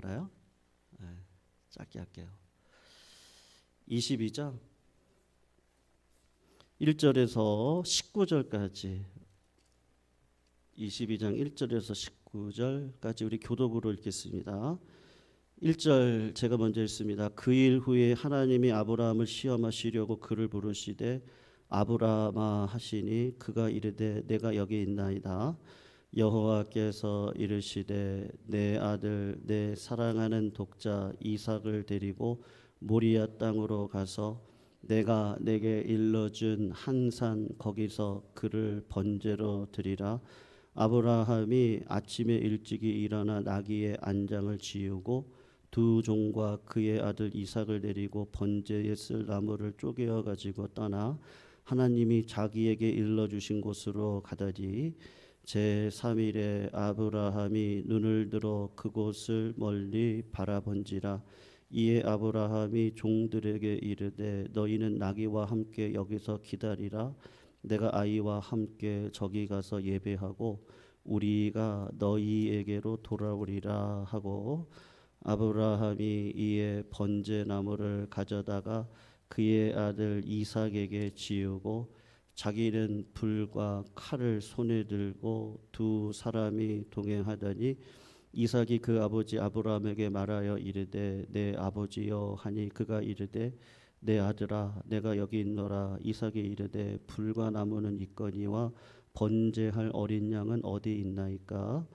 알아요? 네, 짧게 할게요. 22장 1절에서 19절까지 22장 1절에서 19절까지 우리 교독으로 읽겠습니다. 1절 제가 먼저 읽습니다. 그 일 후에 하나님이 아브라함을 시험하시려고 그를 부르시되 아브라함아 하시니 그가 이르되 내가 여기 있나이다. 여호와께서 이르시되 내 아들 내 사랑하는 독자 이삭을 데리고 모리아 땅으로 가서 내가 내게 일러준 한 산 거기서 그를 번제로 드리라. 아브라함이 아침에 일찍이 일어나 나귀의 안장을 지우고 두 종과 그의 아들 이삭을 데리고 번제에 쓸 나무를 쪼개어 가지고 떠나 하나님이 자기에게 일러주신 곳으로 가더니 제3일에 아브라함이 눈을 들어 그곳을 멀리 바라본지라. 이에 아브라함이 종들에게 이르되 너희는 나귀와 함께 여기서 기다리라. 내가 아이와 함께 저기 가서 예배하고 우리가 너희에게로 돌아오리라 하고 아브라함이 이에 번제 나무를 가져다가 그의 아들 이삭에게 지우고 자기는 불과 칼을 손에 들고 두 사람이 동행하더니 이삭이 그 아버지 아브라함에게 말하여 이르되 내 아버지여 하니 그가 이르되 내 아들아 내가 여기 있노라. 이삭이 이르되 불과 나무는 있거니와 번제할 어린 양은 어디 있나이까.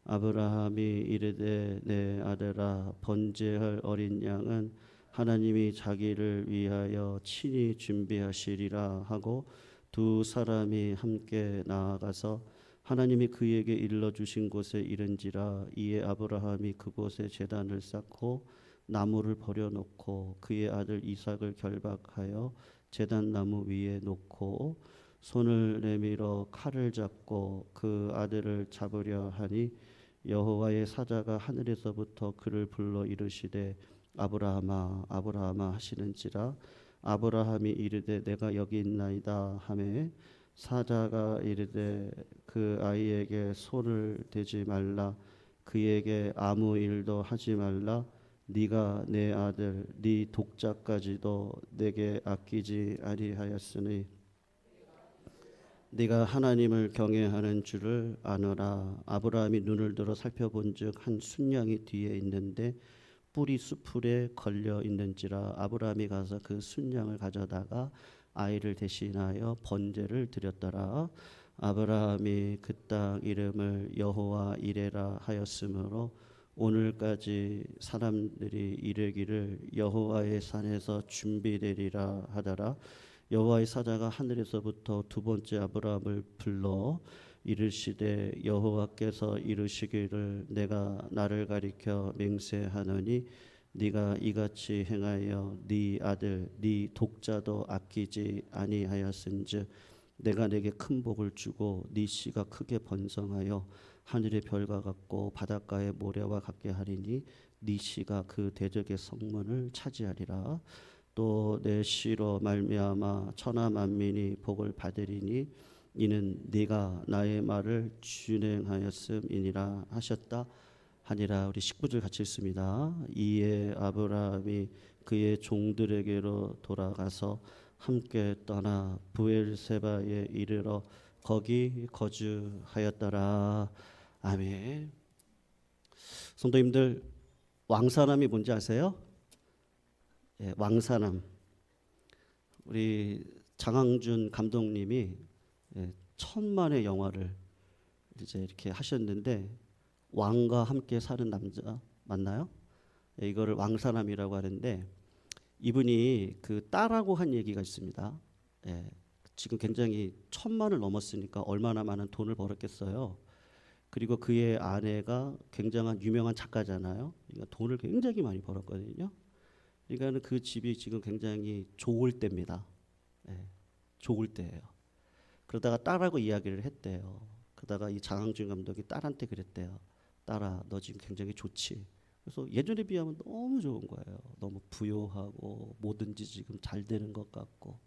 아브라함이 이르되 내 아들아 번제할 어린 양은 하나님이 자기를 위하여 친히 준비하시리라 하고 두 사람이 함께 나아가서 하나님이 그에게 일러주신 곳에 이른지라. 이에 아브라함이 그곳에 제단을 쌓고 나무를 버려놓고 그의 아들 이삭을 결박하여 제단 나무 위에 놓고 손을 내밀어 칼을 잡고 그 아들을 잡으려 하니 여호와의 사자가 하늘에서부터 그를 불러 이르시되 아브라함아 아브라함아 하시는지라. 아브라함이 이르되 내가 여기 있나이다 하매 사자가 이르되 그 아이에게 손을 대지 말라. 그에게 아무 일도 하지 말라. 네가 내 아들 네 독자까지도 내게 아끼지 아니하였으니 네가 하나님을 경외하는 줄을 아노라. 아브라함이 눈을 들어 살펴본즉 한 순양이 뒤에 있는데 뿔이 수풀에 걸려 있는지라. 아브라함이 가서 그 순양을 가져다가 아이를 대신하여 번제를 드렸더라. 아브라함이 그 땅 이름을 여호와 이레라 하였으므로 오늘까지 사람들이 이르기를 여호와의 산에서 준비되리라 하더라. 여호와의 사자가 하늘에서부터 두 번째 아브라함을 불러 이르시되 여호와께서 이르시기를 내가 나를 가리켜 맹세하노니 네가 이같이 행하여 네 아들 네 독자도 아끼지 아니하였은즉 내가 내게 큰 복을 주고 네 씨가 크게 번성하여 하늘의 별과 같고 바닷가의 모래와 같게 하리니 네 씨가 그 대적의 성문을 차지하리라. 또 내 씨로 말미암아 천하 만민이 복을 받으리니 이는 네가 나의 말을 준행하였음이니라 하셨다 하니라. 우리 19절 같이 읽습니다. 이에 아브라함이 그의 종들에게로 돌아가서 함께 떠나 부엘세바에 이르러 거기 거주하였더라. 아멘. 성도님들 왕사람이 뭔지 아세요? 예, 왕사람. 우리 장항준 감독님이 천만의 영화를 이제 이렇게 하셨는데 왕과 함께 사는 남자 맞나요? 이거를 왕사람이라고 하는데 이분이 그 딸하고 한 얘기가 있습니다. 지금 굉장히 1,000만을 넘었으니까 얼마나 많은 돈을 벌었겠어요. 그리고 그의 아내가 굉장한 유명한 작가잖아요. 그러니까 돈을 굉장히 많이 벌었거든요. 그러니까 그 집이 지금 굉장히 좋을 때입니다. 좋을 때예요. 그러다가 딸하고 이야기를 했대요. 그러다가 이 장항준 감독이 딸한테 그랬대요. 딸아, 너 지금 굉장히 좋지? 그래서 예전에 비하면 너무 좋은 거예요. 너무 부유하고 뭐든지 지금 잘 되는 것 같고.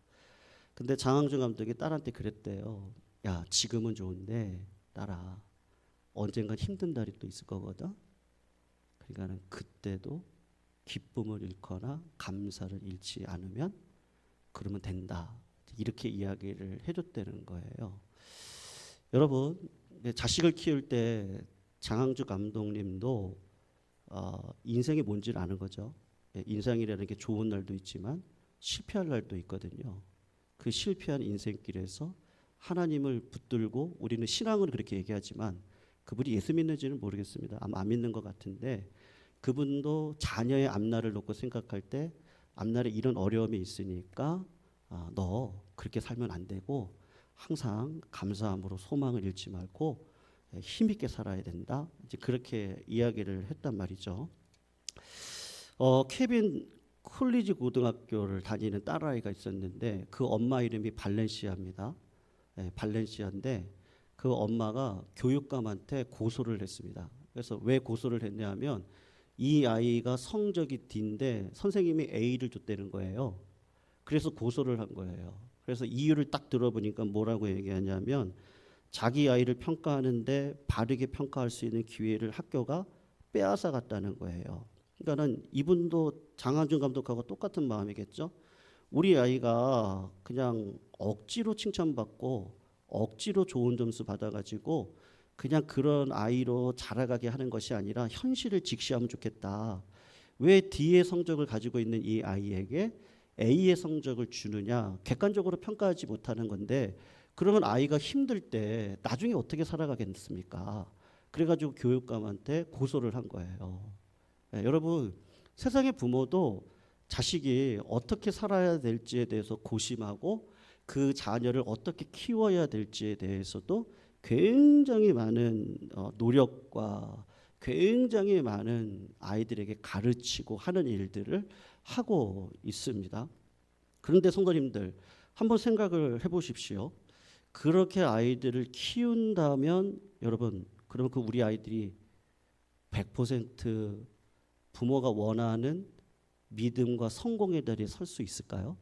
근데 장항준 감독이 딸한테 그랬대요. 야, 지금은 좋은데 딸아, 언젠간 힘든 날이 또 있을 거거든. 그러니까는 그때도 기쁨을 잃거나 감사를 잃지 않으면 그러면 된다. 이렇게 이야기를 해줬다는 거예요. 여러분, 자식을 키울 때 장항주 감독님도 인생이 뭔지를 아는 거죠. 인생이라는 게 좋은 날도 있지만 실패할 날도 있거든요. 그 실패한 인생길에서 하나님을 붙들고, 우리는 신앙을 그렇게 얘기하지만 그분이 예수 믿는지는 모르겠습니다. 아마 안 믿는 것 같은데, 그분도 자녀의 앞날을 놓고 생각할 때 앞날에 이런 어려움이 있으니까 너 그렇게 살면 안 되고 항상 감사함으로 소망을 잃지 말고 힘있게 살아야 된다. 이제 그렇게 이야기를 했단 말이죠. 케빈 콜리지 고등학교를 다니는 딸아이가 있었는데 그 엄마 이름이 발렌시아입니다. 발렌시아인데 그 엄마가 교육감한테 고소를 했습니다. 그래서 왜 고소를 했냐면 이 아이가 성적이 D인데 선생님이 A를 줬다는 거예요. 그래서 고소를 한 거예요. 그래서 이유를 딱 들어보니까 뭐라고 얘기하냐면 자기 아이를 평가하는데 바르게 평가할 수 있는 기회를 학교가 빼앗아 갔다는 거예요. 그러니까는 이분도 장항준 감독하고 똑같은 마음이겠죠. 우리 아이가 그냥 억지로 칭찬받고 억지로 좋은 점수 받아가지고 그냥 그런 아이로 자라가게 하는 것이 아니라 현실을 직시하면 좋겠다. 왜 D의 성적을 가지고 있는 이 아이에게 A의 성적을 주느냐, 객관적으로 평가하지 못하는 건데 그러면 아이가 힘들 때 나중에 어떻게 살아가겠습니까? 그래가지고 교육감한테 고소를 한 거예요. 여러분, 세상의 부모도 자식이 어떻게 살아야 될지에 대해서 고심하고 그 자녀를 어떻게 키워야 될지에 대해서도 굉장히 많은 노력과 굉장히 많은 아이들에게 가르치고 하는 일들을 하고 있습니다. 그런데 성도님들, 한번 생각을 해보십시오. 그렇게 아이들을 키운다면 여러분, 그러면 그 우리 아이들이 100% 부모가 원하는 믿음과 성공의 자리에 설 수 있을까요?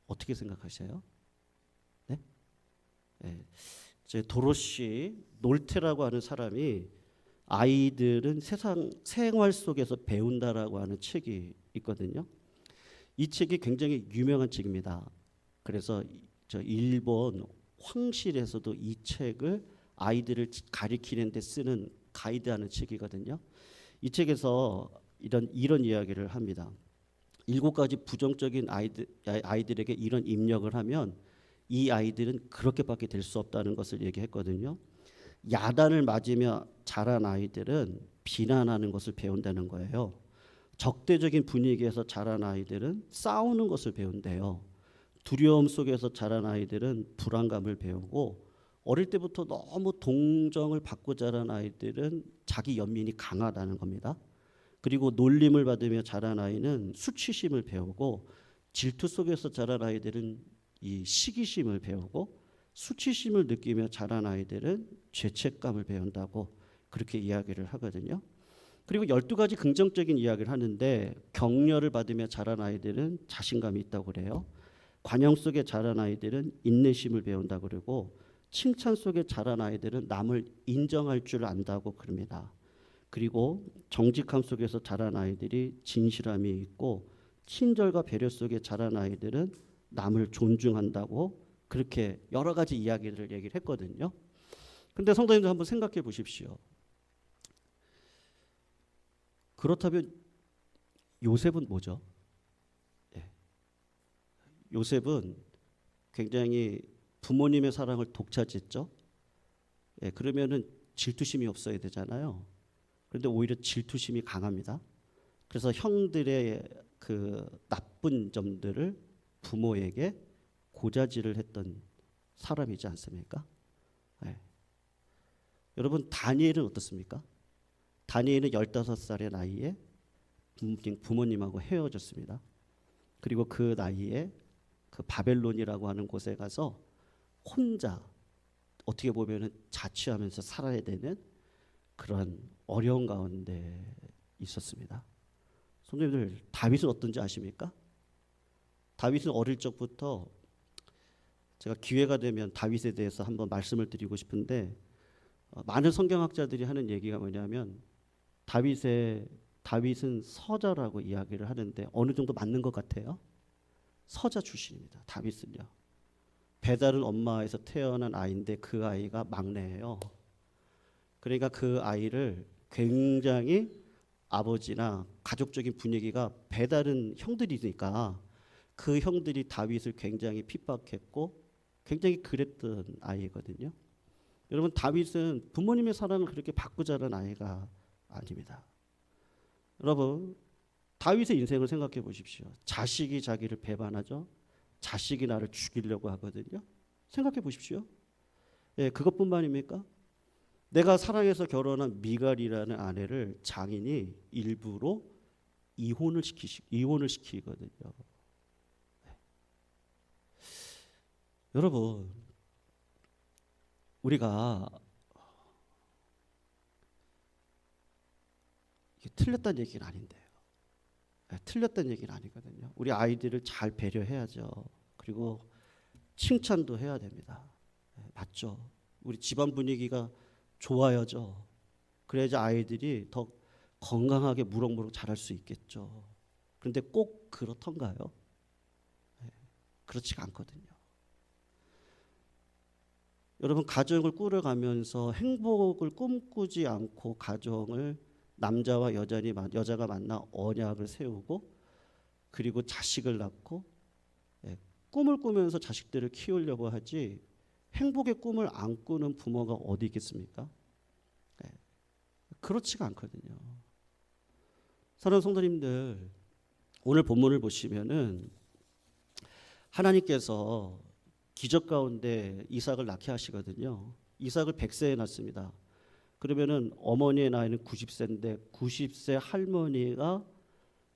어떻게 생각하세요? 네? 네. 제 도로시 놀테라고 하는 사람이 아이들은 세상 생활 속에서 배운다라고 하는 책이 있거든요. 이 책이 굉장히 유명한 책입니다. 그래서 저 일본 황실에서도 이 책을 아이들을 가리키는 데 쓰는 가이드하는 책이거든요. 이 책에서 이런 이야기를 합니다. 7가지 부정적인 아이들에게 이런 입력을 하면 이 아이들은 그렇게밖에 될 수 없다는 것을 얘기했거든요. 야단을 맞으며 자란 아이들은 비난하는 것을 배운다는 거예요. 적대적인 분위기에서 자란 아이들은 싸우는 것을 배운대요. 두려움 속에서 자란 아이들은 불안감을 배우고, 어릴 때부터 너무 동정을 받고 자란 아이들은 자기 연민이 강하다는 겁니다. 그리고 놀림을 받으며 자란 아이는 수치심을 배우고, 질투 속에서 자란 아이들은 이 시기심을 배우고, 수치심을 느끼며 자란 아이들은 죄책감을 배운다고 그렇게 이야기를 하거든요. 그리고 12가지 긍정적인 이야기를 하는데, 격려를 받으며 자란 아이들은 자신감이 있다고 그래요. 관용 속에 자란 아이들은 인내심을 배운다고 그러고, 칭찬 속에 자란 아이들은 남을 인정할 줄 안다고 그럽니다. 그리고 정직함 속에서 자란 아이들이 진실함이 있고, 친절과 배려 속에 자란 아이들은 남을 존중한다고 그렇게 여러 가지 이야기를 얘기를 했거든요. 근데 성도님들 한번 생각해 보십시오. 그렇다면 요셉은 뭐죠? 예. 요셉은 굉장히 부모님의 사랑을 독차지했죠. 예, 그러면은 질투심이 없어야 되잖아요. 그런데 오히려 질투심이 강합니다. 그래서 형들의 그 나쁜 점들을 부모에게 고자질을 했던 사람이지 않습니까? 네. 여러분, 다니엘은 어떻습니까? 다니엘은 15살의 나이에 부모님하고 헤어졌습니다. 그리고 그 나이에 그 바벨론이라고 하는 곳에 가서 혼자 어떻게 보면 자취하면서 살아야 되는 그런 어려운 가운데 있었습니다. 성도님들, 다윗은 어떤지 아십니까? 다윗은 어릴 적부터, 제가 기회가 되면 다윗에 대해서 한번 말씀을 드리고 싶은데, 많은 성경학자들이 하는 얘기가 뭐냐면 다윗의 다윗은 서자라고 이야기를 하는데 어느 정도 맞는 것 같아요? 서자 출신입니다. 다윗은요. 배다른 엄마에서 태어난 아이인데 그 아이가 막내예요. 그러니까 그 아이를 굉장히 아버지나 가족적인 분위기가 배다른 형들이니까 그 형들이 다윗을 굉장히 핍박했고 굉장히 그랬던 아이거든요. 여러분, 다윗은 부모님의 사랑을 그렇게 받고 자란 아이가 아닙니다. 여러분, 다윗의 인생을 생각해 보십시오. 자식이 자기를 배반하죠. 자식이 나를 죽이려고 하거든요. 생각해 보십시오. 예, 그것뿐만입니까? 내가 사랑해서 결혼한 미갈이라는 아내를 장인이 일부러 이혼을 시키거든요. 네. 여러분, 우리가 이게 틀렸다는 얘기는 아닌데요. 네, 틀렸다는 얘기는 아니거든요. 우리 아이들을 잘 배려해야죠. 그리고 칭찬도 해야 됩니다. 네, 맞죠? 우리 집안 분위기가 좋아야죠. 그래야지 아이들이 더 건강하게 무럭무럭 자랄 수 있겠죠. 그런데 꼭 그렇던가요? 네, 그렇지가 않거든요. 여러분, 가정을 꾸려가면서 행복을 꿈꾸지 않고 가정을 남자와 여자가 만나 언약을 세우고 그리고 자식을 낳고 꿈을 꾸면서 자식들을 키우려고 하지 행복의 꿈을 안 꾸는 부모가 어디 있겠습니까? 그렇지가 않거든요. 사랑하는 성도님들, 오늘 본문을 보시면은 하나님께서 기적 가운데 이삭을 낳게 하시거든요. 이삭을 100세에 낳습니다. 그러면은 어머니의 나이는 90세인데 90세 할머니가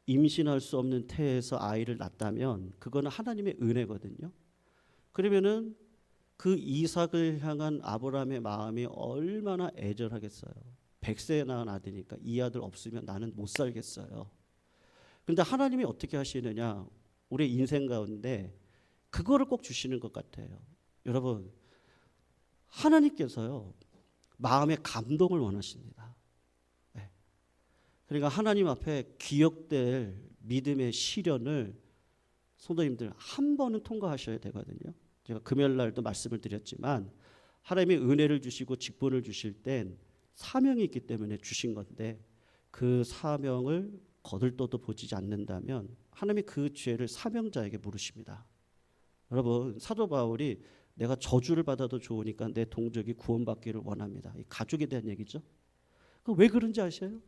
임신할 수 없는 태에서 아이를 낳았다면 그거는 하나님의 은혜거든요. 그러면은 그 이삭을 향한 아브라함의 마음이 얼마나 애절하겠어요. 100세에 낳은 아들이니까 이 아들 없으면 나는 못 살겠어요. 그런데 하나님이 어떻게 하시느냐, 우리 인생 가운데 그거를 꼭 주시는 것 같아요. 여러분, 하나님께서요 마음의 감동을 원하십니다. 네. 그러니까 하나님 앞에 기억될 믿음의 시련을 성도님들 한 번은 통과하셔야 되거든요. 제가 금요일 날도 말씀을 드렸지만 하나님이 은혜를 주시고 직분을 주실 땐 사명이 있기 때문에 주신 건데 그 사명을 거들떠도 보지 않는다면 하나님이 그 죄를 사명자에게 물으십니다. 여러분, 사도 바울이 내가 저주를 받아도 좋으니까 내 동족이 구원받기를 원합니다. 이 가족에 대한 얘기죠. 왜 그런지 아세요?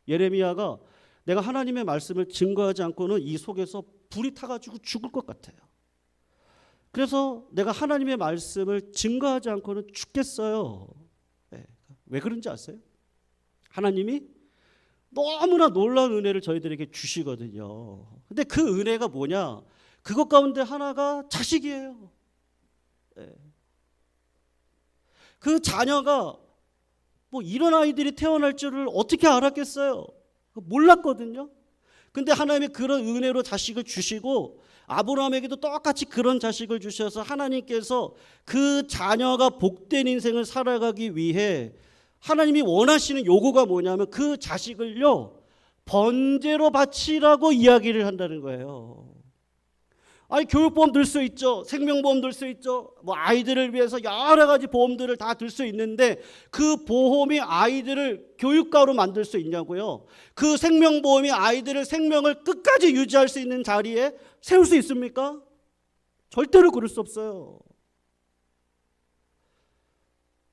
예레미야가 내가 하나님의 말씀을 증거하지 않고는 이 속에서 불이 타가지고 죽을 것 같아요. 그래서 내가 하나님의 말씀을 증거하지 않고는 죽겠어요. 네. 왜 그런지 아세요? 하나님이 너무나 놀라운 은혜를 저희들에게 주시거든요. 근데 그 은혜가 뭐냐? 그것 가운데 하나가 자식이에요. 네. 그 자녀가 뭐 이런 아이들이 태어날 줄을 어떻게 알았겠어요? 몰랐거든요. 근데 하나님이 그런 은혜로 자식을 주시고 아브라함에게도 똑같이 그런 자식을 주셔서 하나님께서 그 자녀가 복된 인생을 살아가기 위해 하나님이 원하시는 요구가 뭐냐면 그 자식을요 번제로 바치라고 이야기를 한다는 거예요. 아니, 교육보험 들 수 있죠. 생명보험 들 수 있죠. 뭐 아이들을 위해서 여러 가지 보험들을 다 들 수 있는데 그 보험이 아이들을 교육가로 만들 수 있냐고요. 그 생명보험이 아이들을 생명을 끝까지 유지할 수 있는 자리에 세울 수 있습니까? 절대로 그럴 수 없어요.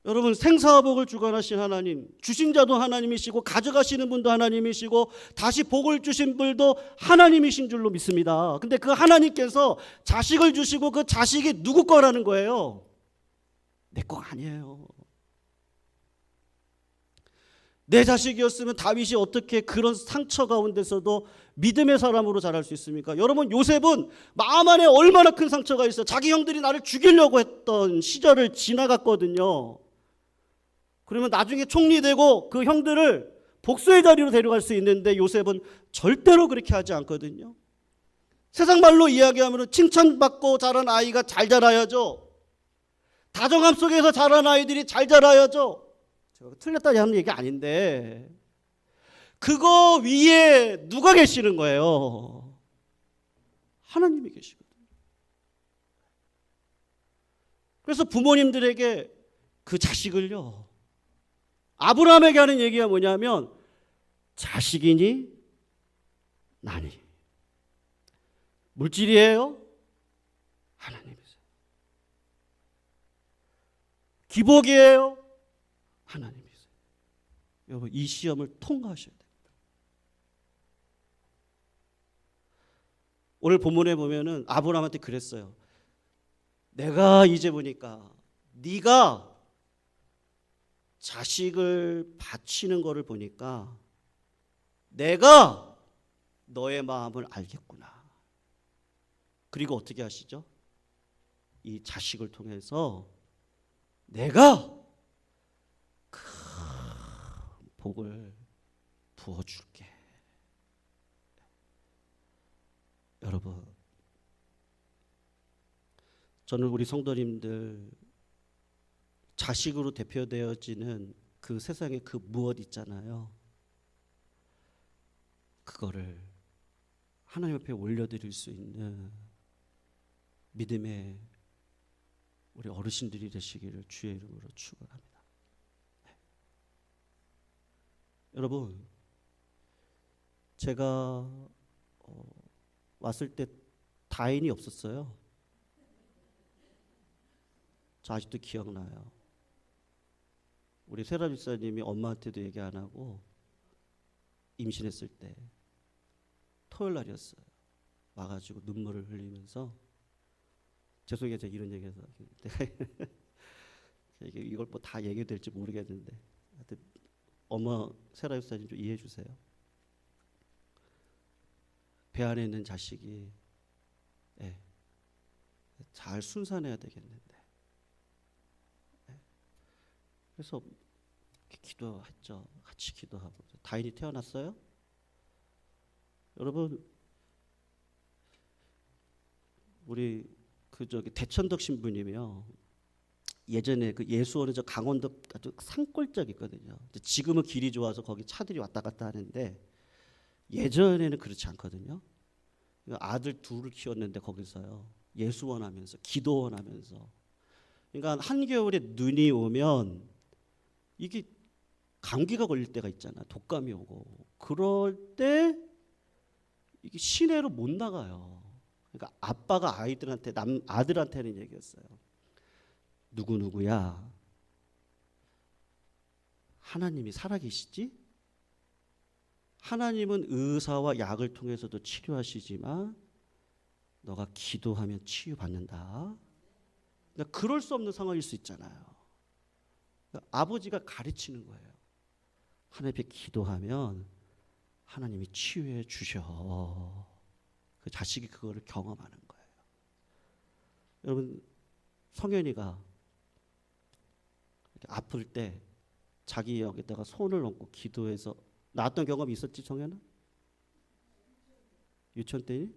여러분, 생사복을 주관하신 하나님, 주신 자도 하나님이시고 가져가시는 분도 하나님이시고 다시 복을 주신 분도 하나님이신 줄로 믿습니다. 근데 그 하나님께서 자식을 주시고 그 자식이 누구 거라는 거예요? 내 거가 아니에요. 내 자식이었으면 다윗이 어떻게 그런 상처 가운데서도 믿음의 사람으로 자랄 수 있습니까? 여러분, 요셉은 마음 안에 얼마나 큰 상처가 있어요. 자기 형들이 나를 죽이려고 했던 시절을 지나갔거든요. 그러면 나중에 총리되고 그 형들을 복수의 자리로 데려갈 수 있는데 요셉은 절대로 그렇게 하지 않거든요. 세상 말로 이야기하면 칭찬받고 자란 아이가 잘 자라야죠. 다정함 속에서 자란 아이들이 잘 자라야죠. 제가 틀렸다고 하는 얘기 아닌데 그거 위에 누가 계시는 거예요? 하나님이 계시거든요. 그래서 부모님들에게 그 자식을요, 아브라함에게 하는 얘기가 뭐냐면 자식이니 나니. 물질이에요? 하나님이세요. 기복이에요? 하나님이세요. 여러분, 이 시험을 통과하셔야 됩니다. 오늘 본문에 보면은 아브라함한테 그랬어요. 내가 이제 보니까 네가 자식을 바치는 거를 보니까 내가 너의 마음을 알겠구나. 그리고 어떻게 하시죠? 이 자식을 통해서 내가 큰 복을 부어줄게. 여러분, 저는 우리 성도님들 자식으로 대표되어지는 그 세상에 그 무엇 있잖아요. 그거를 하나님 앞에 올려드릴 수 있는 믿음의 우리 어르신들이 되시기를 주의 이름으로 축원합니다. 네. 여러분, 제가 왔을 때 다인이 없었어요. 저 아직도 기억나요. 우리 세라 집사님이 엄마한테도 얘기 안 하고 임신했을 때 토요일 날이었어요. 와가지고 눈물을 흘리면서, 죄송해요 제가 이런 얘기해서 이걸 뭐 다 얘기될지 모르겠는데, 하여튼 엄마 세라 집사님 좀 이해해 주세요. 배 안에 있는 자식이 잘 순산해야 되겠는데, 그래서 기도했죠. 같이 기도하고. 다인이 태어났어요. 여러분, 우리 대천덕 신부님이요, 예전에 그 예수원에 저 강원도 아주 산골짜기 있거든요. 지금은 길이 좋아서 거기 차들이 왔다 갔다 하는데 예전에는 그렇지 않거든요. 아들 둘을 키웠는데 거기서요 예수원 하면서 기도원 하면서, 그러니까 한겨울에 눈이 오면 이게 감기가 걸릴 때가 있잖아. 독감이 오고 그럴 때 이게 시내로 못 나가요. 그러니까 아빠가 아들한테는 얘기했어요. 누구누구야, 하나님이 살아계시지? 하나님은 의사와 약을 통해서도 치료하시지만 너가 기도하면 치유받는다. 그러니까 그럴 수 없는 상황일 수 있잖아요. 그러니까 아버지가 가르치는 거예요. 하나님 앞에 기도하면 하나님이 치유해 주셔. 그 자식이 그거를 경험하는 거예요. 여러분, 성현이가 이렇게 아플 때 자기 여기다가 손을 얹고 기도해서 나았던 경험이 있었지, 성현아? 유치원 때니?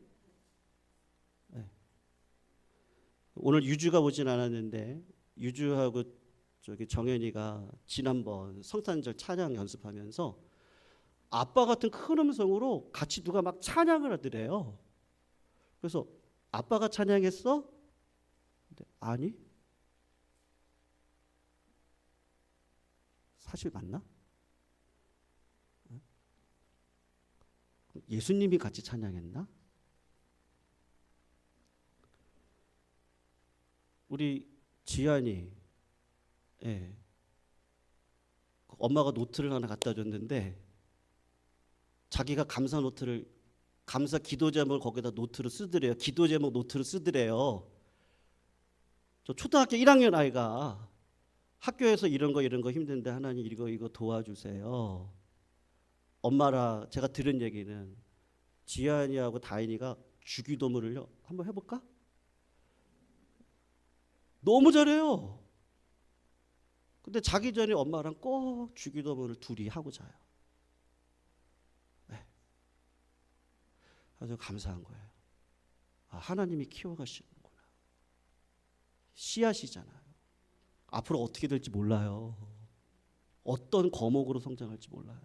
네. 오늘 유주가 오진 않았는데 유주하고 정현이가 지난번 성탄절 찬양 연습하면서 아빠 같은 큰 음성으로 같이 누가 막 찬양을 하더래요. 그래서 아빠가 찬양했어? 아니? 사실 맞나? 예수님이 같이 찬양했나? 우리 지안이 엄마가 노트를 하나 갖다 줬는데 자기가 감사 노트를, 감사 기도 제목을 거기다 노트를 쓰더래요. 기도 제목 노트를 쓰더래요. 저 초등학교 1학년 아이가 학교에서 이런 거 힘든데 하나님 이거 도와주세요. 엄마라 제가 들은 얘기는 지안이하고 다인이가 주기도문을요 한번 해볼까? 너무 잘해요. 근데 자기 전에 엄마랑 꼭 주기도문을 둘이 하고 자요. 네. 아주 감사한 거예요. 아, 하나님이 키워가시는구나. 씨앗이잖아요. 앞으로 어떻게 될지 몰라요. 어떤 과목으로 성장할지 몰라요.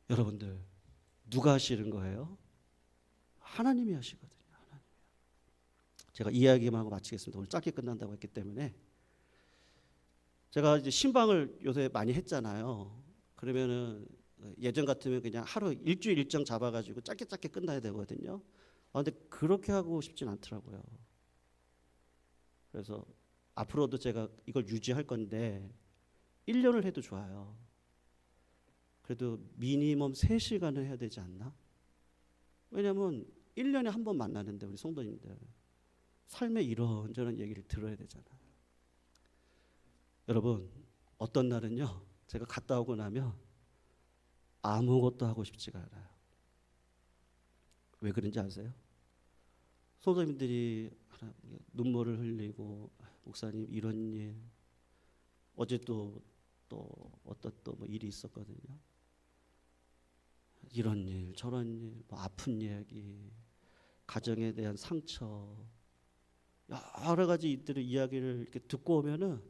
여러분들 누가 하시는 거예요? 하나님이 하시거든요. 하나님. 제가 이야기만 하고 마치겠습니다. 오늘 짧게 끝난다고 했기 때문에. 제가 이제 신방을 요새 많이 했잖아요. 그러면은 예전 같으면 그냥 하루 일주일 일정 잡아가지고 짧게 끝나야 되거든요. 근데 그렇게 하고 싶진 않더라고요. 그래서 앞으로도 제가 이걸 유지할 건데 1년을 해도 좋아요. 그래도 미니멈 3시간은 해야 되지 않나? 왜냐하면 1년에 한 번 만나는데 우리 성도님들 삶의 이런저런 얘기를 들어야 되잖아요. 여러분 어떤 날은요 제가 갔다 오고 나면 아무것도 하고 싶지가 않아요. 왜 그런지 아세요? 성도님들이 눈물을 흘리고 목사님 이런 일 어제 또 어떤 뭐 일이 있었거든요. 이런 일 저런 일 뭐 아픈 이야기 가정에 대한 상처 여러 가지 이야기를 이렇게 듣고 오면은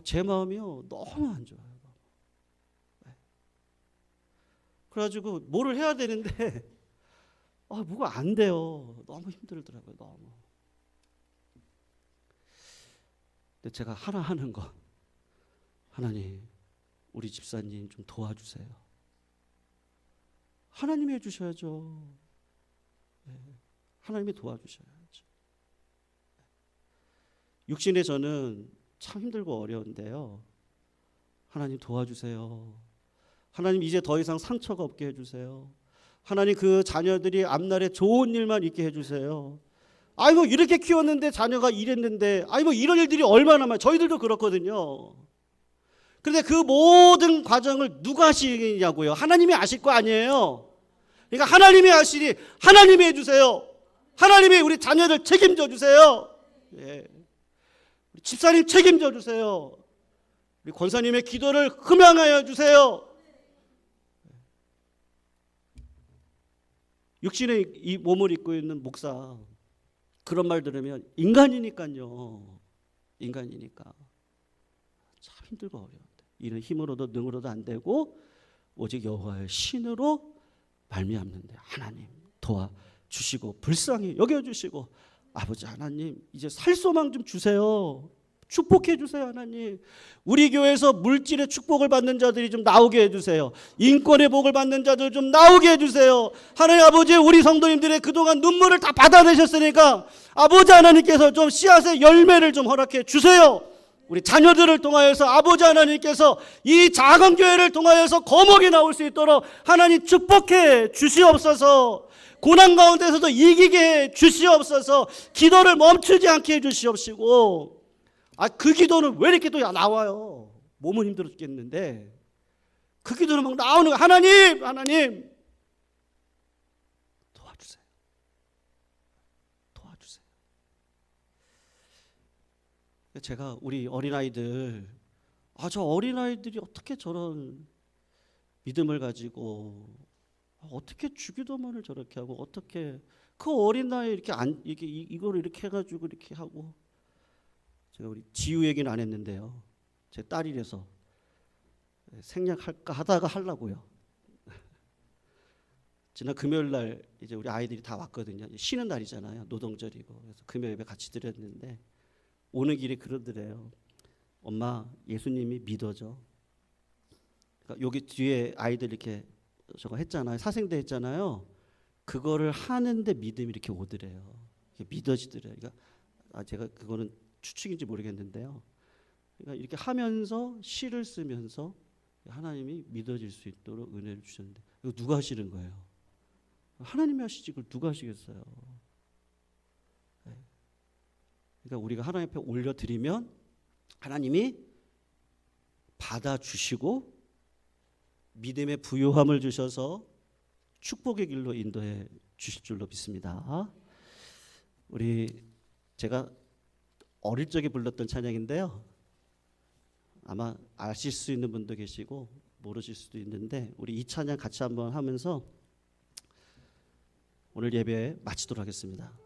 제 마음이요 너무 안 좋아요. 그래가지고 뭐를 해야 되는데 뭐가 안 돼요. 너무 힘들더라고요. 너무. 근데 제가 하나 하는 거 하나님 우리 집사님 좀 도와주세요. 하나님이 해주셔야죠. 하나님이 도와주셔야죠. 육신의 저는 참 힘들고 어려운데요. 하나님 도와주세요. 하나님 이제 더 이상 상처가 없게 해주세요. 하나님 그 자녀들이 앞날에 좋은 일만 있게 해주세요. 아이고 이렇게 키웠는데 자녀가 이랬는데 아이고 이런 일들이 얼마나 많아요. 저희들도 그렇거든요. 그런데 그 모든 과정을 누가 하시냐고요. 하나님이 아실 거 아니에요. 그러니까 하나님이 하시니 하나님이 해주세요. 하나님이 우리 자녀들 책임져 주세요. 예. 우리 집사님 책임져 주세요. 우리 권사님의 기도를 흠양하여 주세요. 육신의 이 몸을 입고 있는 목사 그런 말 들으면 인간이니까요. 인간이니까 참 힘들고 어려운데 이는 힘으로도 능으로도 안 되고 오직 여호와의 신으로 말미암는데 하나님 도와주시고 불쌍히 여겨주시고 아버지 하나님 이제 살 소망 좀 주세요. 축복해 주세요. 하나님 우리 교회에서 물질의 축복을 받는 자들이 좀 나오게 해주세요. 인권의 복을 받는 자들 좀 나오게 해주세요. 하나님 아버지 우리 성도님들의 그동안 눈물을 다 받아내셨으니까 아버지 하나님께서 좀 씨앗의 열매를 좀 허락해 주세요. 우리 자녀들을 통하여서 아버지 하나님께서 이 작은 교회를 통하여서 거목이 나올 수 있도록 하나님 축복해 주시옵소서. 고난 가운데서도 이기게 해 주시옵소서. 기도를 멈추지 않게 해 주시옵시고 그 기도는 왜 이렇게 또 나와요? 몸은 힘들어 죽겠는데 그 기도는 막 나오는 거예요. 하나님 도와주세요. 도와주세요. 제가 우리 어린아이들 저 어린아이들이 어떻게 저런 믿음을 가지고 어떻게 주기도문을 저렇게 하고 어떻게 그 어린 나이에 이렇게 이거를 이렇게 해가지고 이렇게 하고 제가 우리 지우 얘기는 안 했는데요. 제 딸이라서 생략할까 하다가 하려고요. 지난 금요일 날 이제 우리 아이들이 다 왔거든요. 쉬는 날이잖아요. 노동절이고 그래서 금요 예배 같이 드렸는데 오는 길에 그러더래요. 엄마 예수님이 믿어져. 그러니까 여기 뒤에 아이들 이렇게 저거 했잖아요. 사생대 했잖아요. 그거를 하는데 믿음이 이렇게 오더래요. 믿어지더래요. 그러니까 제가 그거는 추측인지 모르겠는데요. 그러니까 이렇게 하면서 시를 쓰면서 하나님이 믿어질 수 있도록 은혜를 주셨는데 이거 누가 하시는 거예요? 하나님이 하시지 그걸 누가 하시겠어요? 그러니까 우리가 하나님 앞에 올려드리면 하나님이 받아주시고 믿음의 부요함을 주셔서 축복의 길로 인도해 주실 줄로 믿습니다. 제가 어릴 적에 불렀던 찬양인데요. 아마 아실 수 있는 분도 계시고 모르실 수도 있는데 우리 이 찬양 같이 한번 하면서 오늘 예배 마치도록 하겠습니다.